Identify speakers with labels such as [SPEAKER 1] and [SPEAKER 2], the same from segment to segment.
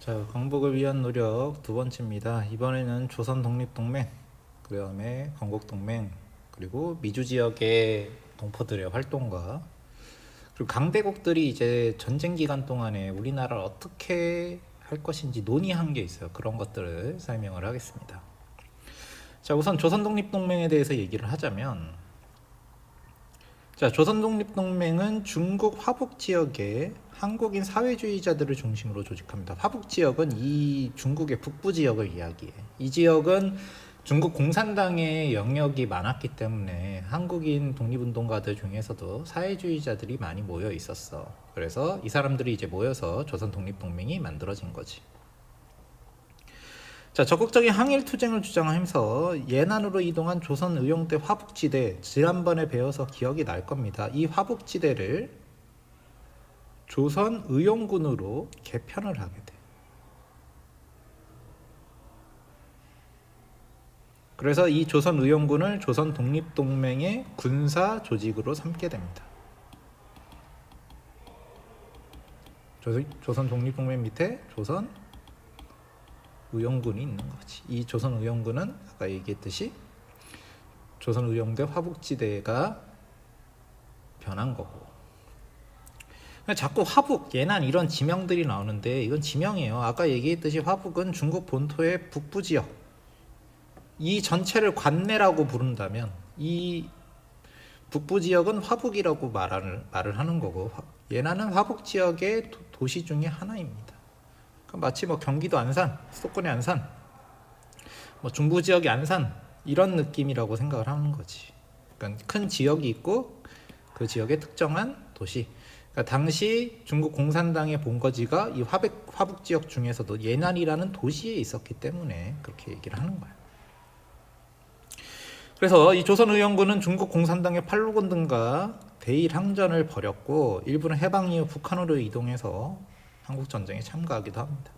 [SPEAKER 1] 자, 광복을 위한 노력 두 번째입니다. 이번에는 조선 독립동맹, 그 다음에 건국동맹, 그리고 미주 지역의 동포들의 활동과 그리고 강대국들이 이제 전쟁 기간 동안에 우리나라를 어떻게 할 것인지 논의한 게 있어요. 그런 것들을 설명을 하겠습니다. 자, 우선 조선 독립동맹에 대해서 얘기를 하자면, 자, 조선 독립동맹은 중국 화북 지역에 한국인 사회주의자들을 중심으로 조직합니다. 화북 지역은 이 중국의 북부 지역을 이야기해. 이 지역은 중국 공산당의 영역이 많았기 때문에 한국인 독립운동가들 중에서도 사회주의자들이 많이 모여 있었어. 그래서 이 사람들이 이제 모여서 조선 독립동맹이 만들어진 거지. 자, 적극적인 항일 투쟁을 주장하면서 예난으로 이동한 조선 의용대 화북지대, 지난번에 배워서 기억이 날 겁니다. 이 화북지대를 조선 의용군으로 개편을 하게 돼. 그래서 이 조선 의용군을 조선 독립동맹의 군사 조직으로 삼게 됩니다. 조선 독립동맹 밑에 조선 의용군이 있는 거지. 이 조선 의용군은 아까 얘기했듯이 조선 의용대 화북지대가 변한 거고. 자꾸 화북, 예난 이런 지명들이 나오는데 이건 지명이에요. 아까 얘기했듯이 화북은 중국 본토의 북부 지역, 이 전체를 관내라고 부른다면 이 북부 지역은 화북이라고 말을 하는 거고, 예난은 화북 지역의 도시 중에 하나입니다. 마치 뭐 경기도 안산, 수도권의 안산, 뭐 중부 지역의 안산 이런 느낌이라고 생각을 하는 거지. 그러니까 큰 지역이 있고 그 지역의 특정한 도시. 그러니까 당시 중국 공산당의 본거지가 이 화북 지역 중에서도 예난이라는 도시에 있었기 때문에 그렇게 얘기를 하는 거야. 그래서 이 조선의용군은 중국 공산당의 팔로군 등과 대일 항전을 벌였고, 일부는 해방 이후 북한으로 이동해서 한국전쟁에 참가하기도 합니다.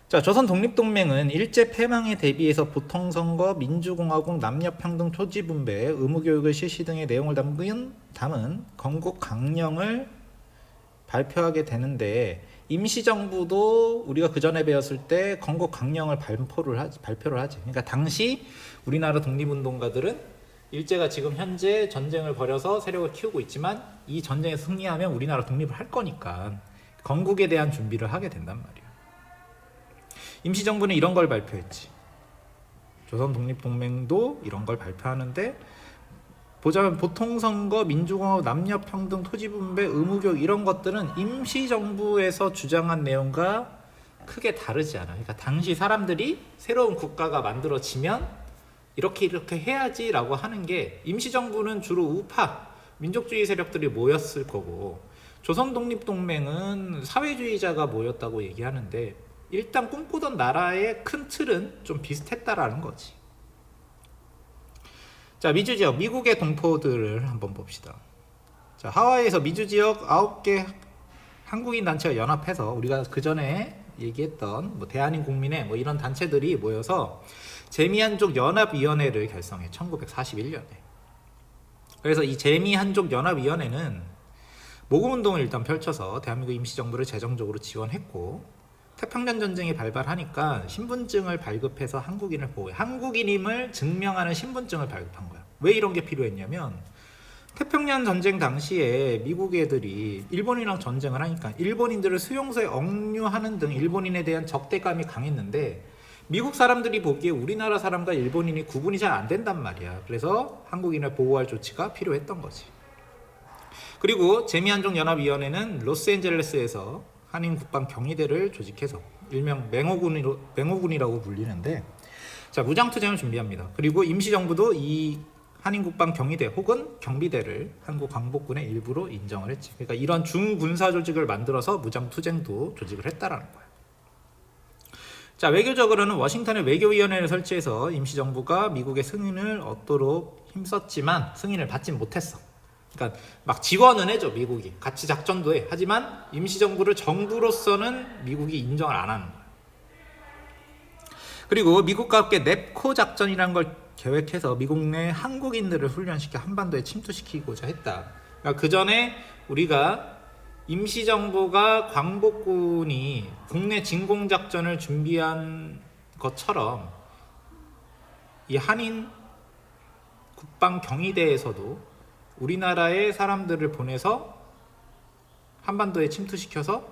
[SPEAKER 1] 자, 조선 독립동맹은 일제 패망에 대비해서 보통선거, 민주공화국, 남녀평등, 토지분배, 의무교육의 실시 등의 내용을 담은 건국 강령을 발표하게 되는데, 임시정부도 우리가 그 전에 배웠을 때 건국 강령을 발표를 하지. 그러니까 당시 우리나라 독립운동가들은 일제가 지금 현재 전쟁을 벌여서 세력을 키우고 있지만 이 전쟁에서 승리하면 우리나라 독립을 할 거니까 건국에 대한 준비를 하게 된단 말이에요. 임시정부는 이런 걸 발표했지. 조선 독립동맹도 이런 걸 발표하는데, 보자면 보통선거, 민주공화국, 남녀평등, 토지분배, 의무교육 이런 것들은 임시정부에서 주장한 내용과 크게 다르지 않아. 그러니까 당시 사람들이 새로운 국가가 만들어지면 이렇게 해야지라고 하는 게, 임시정부는 주로 우파, 민족주의 세력들이 모였을 거고, 조선 독립동맹은 사회주의자가 모였다고 얘기하는데, 일단 꿈꾸던 나라의 큰 틀은 좀 비슷했다라는 거지. 자, 미주 지역, 미국의 동포들을 한번 봅시다. 자, 하와이에서 미주 지역 9개 한국인 단체가 연합해서, 우리가 그 전에 얘기했던 뭐 대한민국민회 뭐 이런 단체들이 모여서 재미한족 연합위원회를 결성해. 1941년에. 그래서 이 재미한족 연합위원회는 모금운동을 일단 펼쳐서 대한민국 임시정부를 재정적으로 지원했고, 태평양 전쟁이 발발하니까 신분증을 발급해서 한국인을 보호해. 한국인임을 증명하는 신분증을 발급한 거야. 왜 이런 게 필요했냐면, 태평양 전쟁 당시에 미국 애들이 일본이랑 전쟁을 하니까 일본인들을 수용소에 억류하는 등 일본인에 대한 적대감이 강했는데, 미국 사람들이 보기에 우리나라 사람과 일본인이 구분이 잘 안 된단 말이야. 그래서 한국인을 보호할 조치가 필요했던 거지. 그리고 재미한족연합위원회는 로스앤젤레스에서 한인 국방 경위대를 조직해서 일명 맹호군이라고 불리는데, 자, 무장투쟁을 준비합니다. 그리고 임시정부도 이 한인 국방 경위대 혹은 경비대를 한국 광복군의 일부로 인정을 했지. 그러니까 이런 중군사 조직을 만들어서 무장투쟁도 조직을 했다라는 거야. 자, 외교적으로는 워싱턴에 외교위원회를 설치해서 임시정부가 미국의 승인을 얻도록 힘썼지만 승인을 받진 못했어. 그러니까 막 지원은 해줘, 미국이. 같이 작전도 해. 하지만 임시정부를 정부로서는 미국이 인정을 안 하는 거야. 그리고 미국과 함께 넵코 작전이라는 걸 계획해서 미국 내 한국인들을 훈련시켜 한반도에 침투시키고자 했다. 그러니까 그 전에 우리가 임시정부가 광복군이 국내 진공작전을 준비한 것처럼 이 한인 국방경위대에서도 우리나라의 사람들을 보내서 한반도에 침투시켜서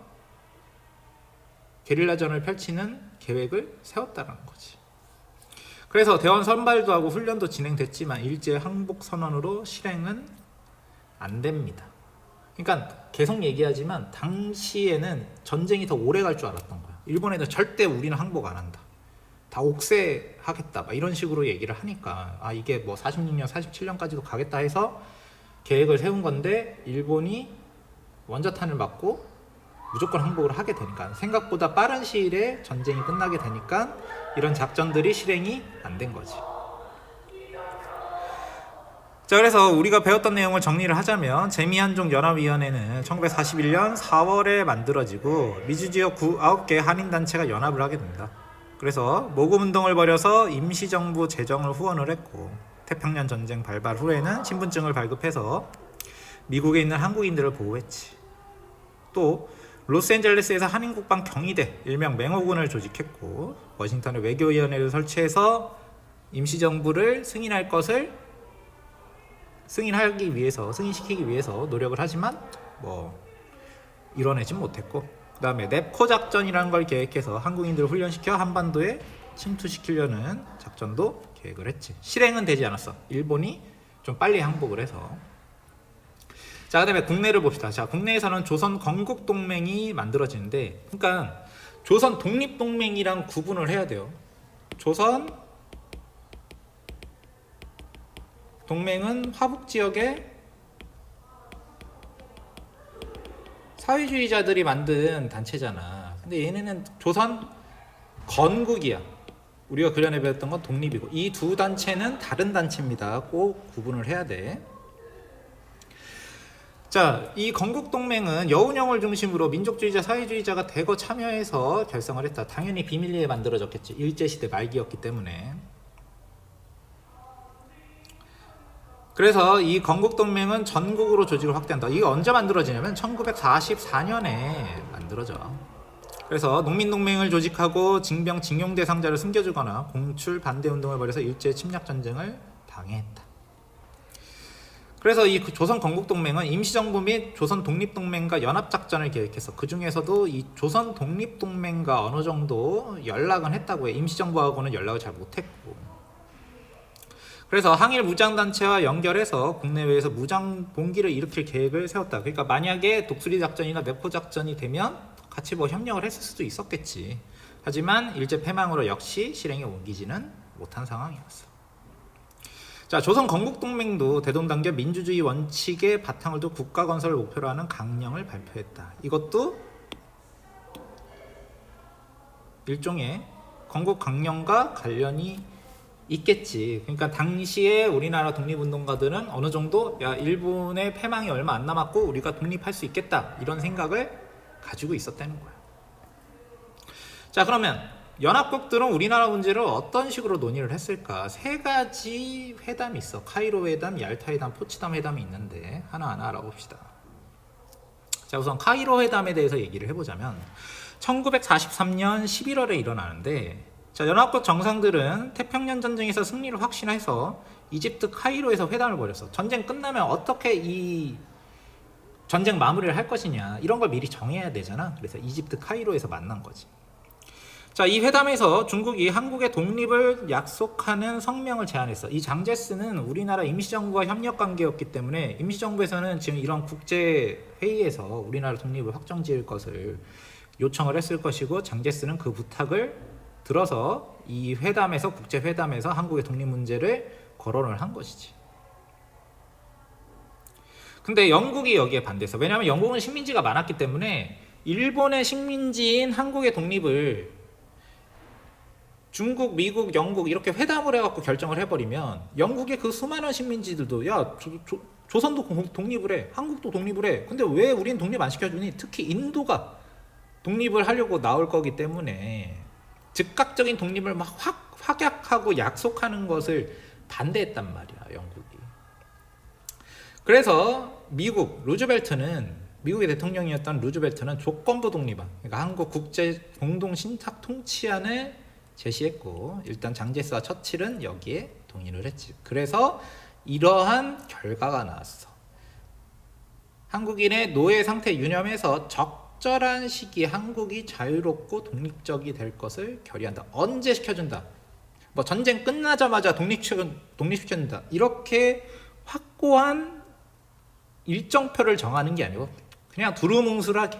[SPEAKER 1] 게릴라전을 펼치는 계획을 세웠다는 거지. 그래서 대원 선발도 하고 훈련도 진행됐지만 일제 항복 선언으로 실행은 안 됩니다. 그러니까 계속 얘기하지만 당시에는 전쟁이 더 오래 갈 줄 알았던 거야. 일본 애들 절대 우리는 항복 안 한다, 다 옥새하겠다, 막 이런 식으로 얘기를 하니까 이게 뭐 46년, 47년까지도 가겠다 해서 계획을 세운 건데 일본이 원자탄을 맞고 무조건 항복을 하게 되니까 생각보다 빠른 시일에 전쟁이 끝나게 되니까 이런 작전들이 실행이 안 된 거지. 자, 그래서 우리가 배웠던 내용을 정리를 하자면 재미한족연합위원회는 1941년 4월에 만들어지고 미주지역 9개 한인단체가 연합을 하게 됩니다. 그래서 모금운동을 벌여서 임시정부 재정을 후원을 했고 태평양 전쟁 발발 후에는 신분증을 발급해서 미국에 있는 한국인들을 보호했지. 또 로스앤젤레스에서 한인국방 경위대 일명 맹호군을 조직했고 워싱턴에 외교위원회를 설치해서 임시정부를 승인할 것을 승인시키기 위해서 노력을 하지만 뭐 이뤄내진 못했고, 그 다음에 넵코 작전이라는 걸 계획해서 한국인들을 훈련시켜 한반도에 침투시키려는 작전도 계획을 했지. 실행은 되지 않았어. 일본이 좀 빨리 항복을 해서. 자, 그 다음에 국내를 봅시다. 자, 국내에서는 조선 건국동맹이 만들어지는데, 그러니까 조선 독립동맹이랑 구분을 해야 돼요. 조선 동맹은 화북지역의 사회주의자들이 만든 단체잖아. 근데 얘네는 조선 건국이야. 우리가 그전에 배웠던 건 독립이고, 이 두 단체는 다른 단체입니다. 꼭 구분을 해야 돼. 자, 이 건국동맹은 여운형을 중심으로 민족주의자, 사회주의자가 대거 참여해서 결성을 했다. 당연히 비밀리에 만들어졌겠지. 일제시대 말기였기 때문에. 그래서 이 건국동맹은 전국으로 조직을 확대한다. 이게 언제 만들어지냐면 1944년에 만들어져. 그래서 농민동맹을 조직하고 징병 징용 대상자를 숨겨주거나 공출 반대운동을 벌여서 일제 침략전쟁을 방해했다. 그래서 이 조선 건국동맹은 임시정부 및 조선 독립동맹과 연합작전을 계획했어. 그 중에서도 이 조선 독립동맹과 어느 정도 연락은 했다고 해. 임시정부하고는 연락을 잘 못했고. 그래서 항일 무장단체와 연결해서 국내외에서 무장 봉기를 일으킬 계획을 세웠다. 그러니까 만약에 독수리 작전이나 맵코 작전이 되면 같이 뭐 협력을 했을 수도 있었겠지. 하지만 일제 패망으로 역시 실행에 옮기지는 못한 상황이었어. 자, 조선 건국동맹도 대동단결 민주주의 원칙의 바탕을 둔 국가 건설을 목표로 하는 강령을 발표했다. 이것도 일종의 건국 강령과 관련이 있겠지. 그러니까 당시에 우리나라 독립운동가들은 어느 정도 일본의 패망이 얼마 안 남았고 우리가 독립할 수 있겠다, 이런 생각을 가지고 있었다는 거야. 자, 그러면 연합국들은 우리나라 문제를 어떤 식으로 논의를 했을까? 세 가지 회담이 있어. 카이로 회담, 얄타 회담, 포츠담 회담이 있는데 하나하나 알아봅시다. 자, 우선 카이로 회담에 대해서 얘기를 해보자면 1943년 11월에 일어나는데, 자, 연합국 정상들은 태평양 전쟁에서 승리를 확신해서 이집트 카이로에서 회담을 벌였어. 전쟁 끝나면 어떻게 이 전쟁 마무리를 할 것이냐, 이런 걸 미리 정해야 되잖아. 그래서 이집트 카이로에서 만난 거지. 자, 이 회담에서 중국이 한국의 독립을 약속하는 성명을 제안했어. 이 장제스는 우리나라 임시정부와 협력관계였기 때문에 임시정부에서는 지금 이런 국제회의에서 우리나라 독립을 확정지을 것을 요청을 했을 것이고, 장제스는 그 부탁을 들어서 이 회담에서, 국제회담에서 한국의 독립 문제를 거론을 한 것이지. 근데 영국이 여기에 반대했어. 왜냐하면 영국은 식민지가 많았기 때문에 일본의 식민지인 한국의 독립을 중국, 미국, 영국 이렇게 회담을 해갖고 결정을 해버리면 영국의 그 수많은 식민지들도 조선도 독립을 해, 한국도 독립을 해. 근데 왜 우린 독립 안 시켜주니? 특히 인도가 독립을 하려고 나올 거기 때문에 즉각적인 독립을 막 확약하고 약속하는 것을 반대했단 말이야, 영국이. 그래서 미국 루즈벨트는 미국의 대통령이었던 루즈벨트는 조건부 독립안, 그러니까 한국 국제 공동 신탁 통치안을 제시했고 일단 장제스와 처칠은 여기에 동의를 했지. 그래서 이러한 결과가 나왔어. 한국인의 노예 상태 유념해서 적절한 시기에 한국이 자유롭고 독립적이 될 것을 결의한다. 언제 시켜준다. 뭐 전쟁 끝나자마자 독립시켜준다. 이렇게 확고한 일정표를 정하는 게 아니고 그냥 두루뭉술하게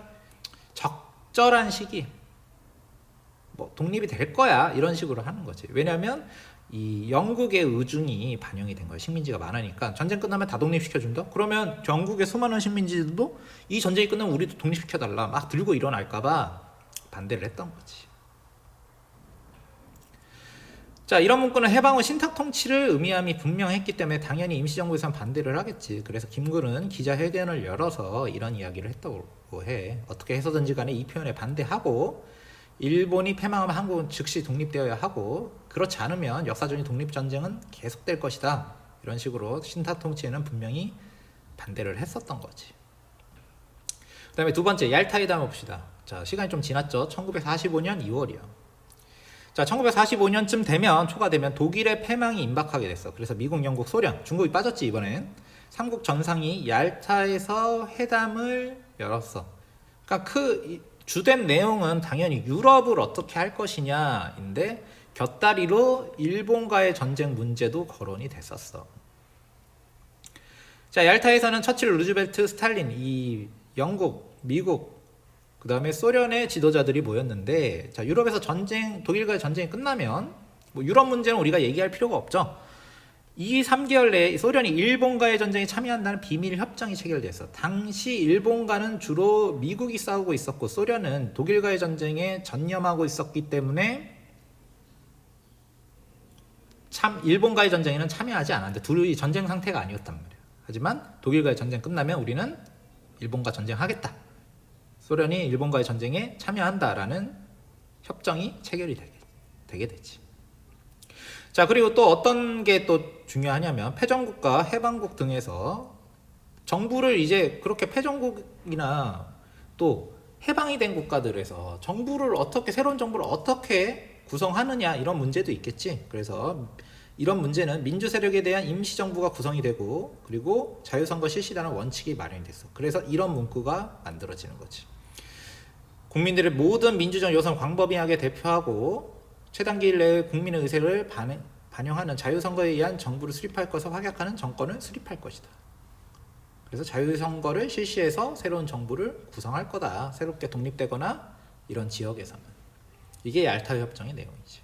[SPEAKER 1] 적절한 시기 뭐 독립이 될 거야 이런 식으로 하는 거지. 왜냐하면 이 영국의 의중이 반영이 된 거예요. 식민지가 많으니까 전쟁 끝나면 다 독립시켜준다? 그러면 영국의 수많은 식민지들도 이 전쟁이 끝나면 우리도 독립시켜달라 막 들고 일어날까봐 반대를 했던 거지. 자, 이런 문구는 해방 후 신탁 통치를 의미함이 분명했기 때문에 당연히 임시정부에서는 반대를 하겠지. 그래서 김구는 기자회견을 열어서 이런 이야기를 했다고 해. 어떻게 해서든지 간에 이 표현에 반대하고 일본이 패망하면 한국은 즉시 독립되어야 하고 그렇지 않으면 역사적인 독립전쟁은 계속될 것이다. 이런 식으로 신탁 통치에는 분명히 반대를 했었던 거지. 그 다음에 두 번째 얄타회담을 봅시다. 자, 시간이 좀 지났죠. 1945년 2월이요. 자, 1945년쯤 되면 초가 되면 독일의 패망이 임박하게 됐어. 그래서 미국, 영국, 소련, 중국이 빠졌지 이번엔. 삼국 정상이 얄타에서 회담을 열었어. 그러니까 그 주된 내용은 당연히 유럽을 어떻게 할 것이냐인데 곁다리로 일본과의 전쟁 문제도 거론이 됐었어. 자, 얄타에서는 처칠, 루즈벨트, 스탈린, 이 영국, 미국, 그 다음에 소련의 지도자들이 모였는데, 자, 유럽에서 독일과의 전쟁이 끝나면 뭐 유럽 문제는 우리가 얘기할 필요가 없죠. 이 3개월 내에 소련이 일본과의 전쟁에 참여한다는 비밀 협정이 체결됐어. 당시 일본과는 주로 미국이 싸우고 있었고 소련은 독일과의 전쟁에 전념하고 있었기 때문에 일본과의 전쟁에는 참여하지 않았는데 둘이 전쟁 상태가 아니었단 말이야. 하지만 독일과의 전쟁 끝나면 우리는 일본과 전쟁하겠다. 소련이 일본과의 전쟁에 참여한다라는 협정이 체결이 되게 되지. 자, 그리고 또 어떤 게 또 중요하냐면 패전국과 해방국 등에서 정부를 이제 그렇게 패전국이나 또 해방이 된 국가들에서 새로운 정부를 어떻게 구성하느냐 이런 문제도 있겠지. 그래서 이런 문제는 민주 세력에 대한 임시정부가 구성이 되고 그리고 자유선거 실시라는 원칙이 마련이 됐어. 그래서 이런 문구가 만들어지는 거지. 국민들의 모든 민주적 요소를 광범위하게 대표하고 최단 기일 내에 국민의 의사를 반영하는 자유선거에 의한 정부를 수립할 것을 확약하는 정권을 수립할 것이다. 그래서 자유선거를 실시해서 새로운 정부를 구성할 거다. 새롭게 독립되거나 이런 지역에서는. 이게 얄타 협정의 내용이지.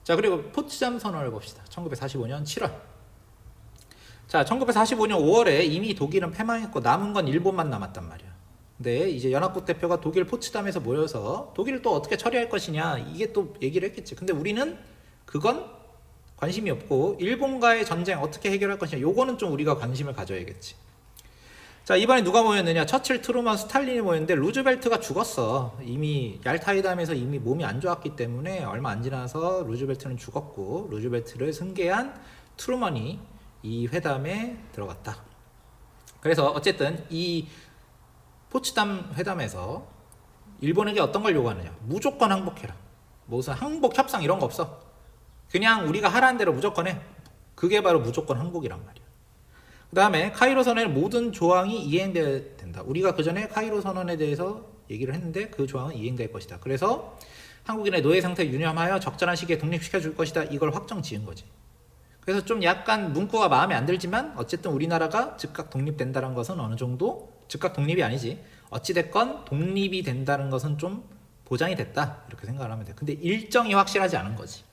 [SPEAKER 1] 자, 그리고 포츠담 선언을 봅시다. 1945년 7월. 자, 1945년 5월에 이미 독일은 패망했고 남은 건 일본만 남았단 말이야. 근데 이제 연합국 대표가 독일 포츠담에서 모여서 독일을 또 어떻게 처리할 것이냐 이게 또 얘기를 했겠지. 근데 우리는 그건 관심이 없고 일본과의 전쟁 어떻게 해결할 것이냐 요거는 좀 우리가 관심을 가져야겠지. 자, 이번에 누가 모였느냐. 처칠, 트루먼, 스탈린이 모였는데 루즈벨트가 죽었어. 이미 얄타회담에서 이미 몸이 안 좋았기 때문에 얼마 안 지나서 루즈벨트는 죽었고 루즈벨트를 승계한 트루먼이 이 회담에 들어갔다. 그래서 어쨌든 이 포츠담 회담에서 일본에게 어떤 걸 요구하느냐. 무조건 항복해라. 무슨 항복 협상 이런 거 없어. 그냥 우리가 하라는 대로 무조건 해. 그게 바로 무조건 항복이란 말이야. 그 다음에 카이로 선언의 모든 조항이 이행돼야 된다. 우리가 그 전에 카이로 선언에 대해서 얘기를 했는데 그 조항은 이행될 것이다. 그래서 한국인의 노예 상태 유념하여 적절한 시기에 독립시켜 줄 것이다. 이걸 확정 지은 거지. 그래서 좀 약간 문구가 마음에 안 들지만 어쨌든 우리나라가 즉각 독립된다는 것은 어느 정도 즉각 독립이 아니지. 어찌됐건 독립이 된다는 것은 좀 보장이 됐다. 이렇게 생각을 하면 돼. 근데 일정이 확실하지 않은 거지.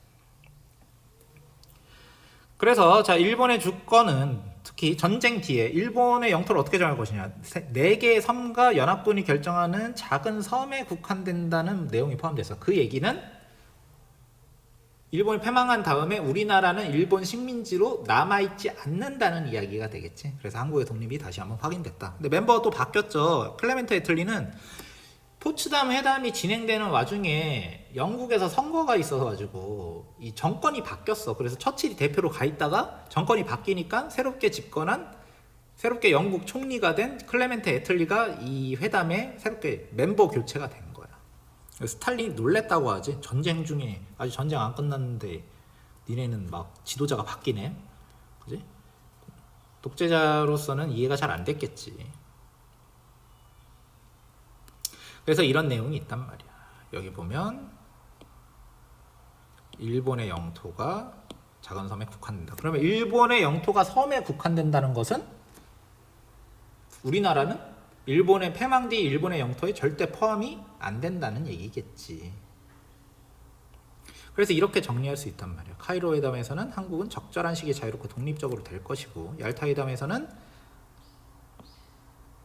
[SPEAKER 1] 그래서 자, 일본의 주권은 특히 전쟁 뒤에 일본의 영토를 어떻게 정할 것이냐. 4개의 섬과 연합군이 결정하는 작은 섬에 국한된다는 내용이 포함돼서 그 얘기는 일본이 패망한 다음에 우리나라는 일본 식민지로 남아있지 않는다는 이야기가 되겠지. 그래서 한국의 독립이 다시 한번 확인됐다. 근데 멤버가 또 바뀌었죠. 클레멘트 애틀리는 포츠담 회담이 진행되는 와중에 영국에서 선거가 있어가지고 이 정권이 바뀌었어. 그래서 처칠이 대표로 가 있다가 정권이 바뀌니까 새롭게 집권한 새롭게 영국 총리가 된 클레멘트 애틀리가 이 회담에 새롭게 멤버 교체가 된 거야. 스탈린이 놀랬다고 하지. 전쟁 중에 아직 전쟁 안 끝났는데 니네는 막 지도자가 바뀌네. 그지? 독재자로서는 이해가 잘 안 됐겠지. 그래서 이런 내용이 있단 말이야. 여기 보면 일본의 영토가 작은 섬에 국한된다. 그러면 일본의 영토가 섬에 국한된다는 것은 우리나라는 일본의 패망 뒤 일본의 영토에 절대 포함이 안 된다는 얘기겠지. 그래서 이렇게 정리할 수 있단 말이야. 카이로 회담에서는 한국은 적절한 시기에 자유롭고 독립적으로 될 것이고, 얄타 회담에서는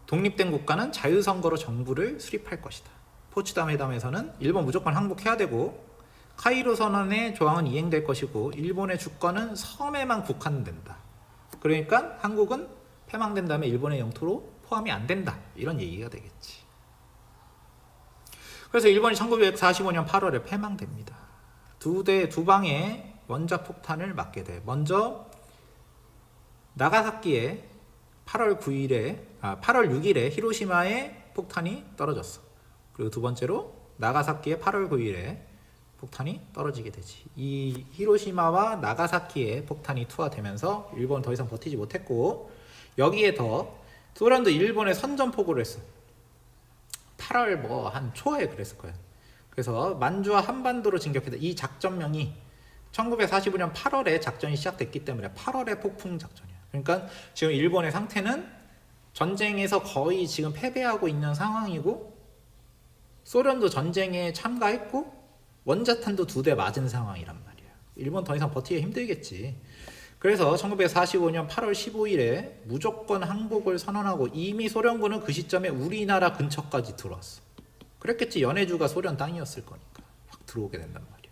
[SPEAKER 1] 독립된 국가는 자유선거로 정부를 수립할 것이다. 포츠담 회담에서는 일본 무조건 항복해야 되고, 카이로 선언의 조항은 이행될 것이고, 일본의 주권은 섬에만 국한된다. 그러니까 한국은 패망된 다음에 일본의 영토로 포함이 안 된다. 이런 얘기가 되겠지. 그래서 일본이 1945년 8월에 패망됩니다. 두 방의 원자 폭탄을 맞게 돼. 먼저 나가사키에 8월 6일에 히로시마에 폭탄이 떨어졌어. 그리고 두 번째로 나가사키에 8월 9일에 폭탄이 떨어지게 되지. 이 히로시마와 나가사키에 폭탄이 투하되면서 일본 더 이상 버티지 못했고, 여기에 더 소련도 일본에 선전포고를 했어. 8월 한 초에 그랬을 거야. 그래서 만주와 한반도로 진격했다. 이 작전명이 1945년 8월에 작전이 시작됐기 때문에 8월의 폭풍 작전이야. 그러니까 지금 일본의 상태는 전쟁에서 거의 지금 패배하고 있는 상황이고, 소련도 전쟁에 참가했고, 원자탄도 2대 맞은 상황이란 말이야. 일본 더 이상 버티기 힘들겠지. 그래서 1945년 8월 15일에 무조건 항복을 선언하고, 이미 소련군은 그 시점에 우리나라 근처까지 들어왔어. 그랬겠지. 연해주가 소련 땅이었을 거니까 확 들어오게 된단 말이야.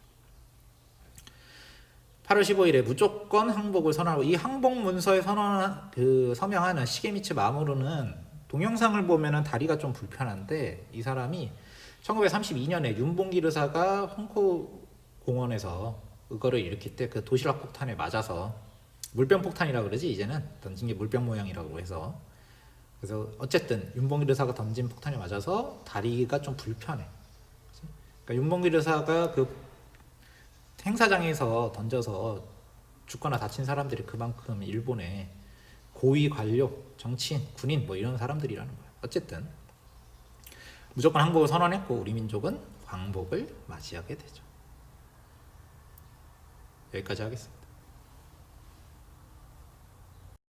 [SPEAKER 1] 8월 15일에 무조건 항복을 선언하고, 이 항복 문서에 서명하는 시게미츠 마모루는 동영상을 보면은 다리가 좀 불편한데, 이 사람이 1932년에 윤봉길 의사가 홍콩 공원에서 그거를 일으킬 때 그 도시락 폭탄에 맞아서, 물병 폭탄이라고 그러지 이제는, 던진 게 물병 모양이라고 해서, 그래서 어쨌든 윤봉길 의사가 던진 폭탄에 맞아서 다리가 좀 불편해. 그러니까 윤봉길 의사가 그 행사장에서 던져서 죽거나 다친 사람들이 그만큼 일본의 고위 관료, 정치인, 군인 이런 사람들이라는 거야. 어쨌든 무조건 항복을 선언했고, 우리 민족은 광복을 맞이하게 되죠. 여기까지 하겠습니다.